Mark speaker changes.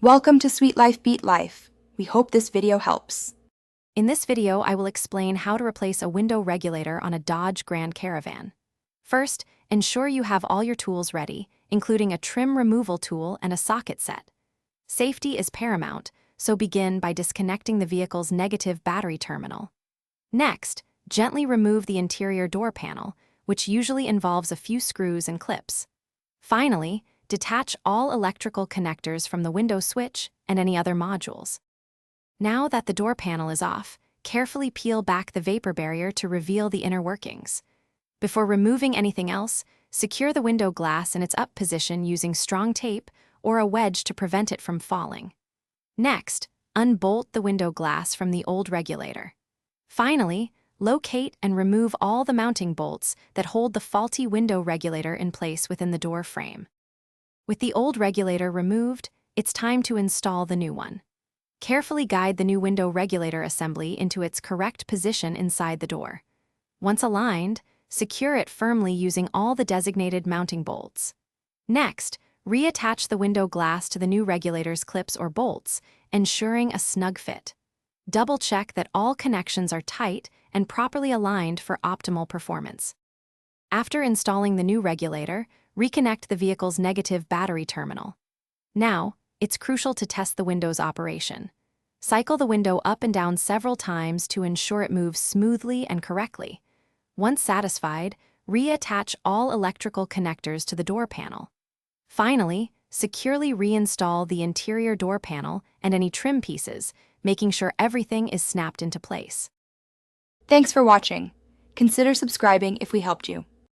Speaker 1: Welcome to Sweet Life Beat Life. We hope this video helps.
Speaker 2: In this video, I will explain how to replace a window regulator on a Dodge Grand Caravan. First, ensure you have all your tools ready, including a trim removal tool and a socket set. Safety is paramount, so begin by disconnecting the vehicle's negative battery terminal. Next, gently remove the interior door panel, which usually involves a few screws and clips. Finally, detach all electrical connectors from the window switch and any other modules. Now that the door panel is off, carefully peel back the vapor barrier to reveal the inner workings. Before removing anything else, secure the window glass in its up position using strong tape or a wedge to prevent it from falling. Next, unbolt the window glass from the old regulator. Finally, locate and remove all the mounting bolts that hold the faulty window regulator in place within the door frame. With the old regulator removed, it's time to install the new one. Carefully guide the new window regulator assembly into its correct position inside the door. Once aligned, secure it firmly using all the designated mounting bolts. Next, reattach the window glass to the new regulator's clips or bolts, ensuring a snug fit. Double-check that all connections are tight and properly aligned for optimal performance. After installing the new regulator, reconnect the vehicle's negative battery terminal. Now, it's crucial to test the window's operation. Cycle the window up and down several times to ensure it moves smoothly and correctly. Once satisfied, reattach all electrical connectors to the door panel. Finally, securely reinstall the interior door panel and any trim pieces, making sure everything is snapped into place.
Speaker 1: Thanks for watching. Consider subscribing if we helped you.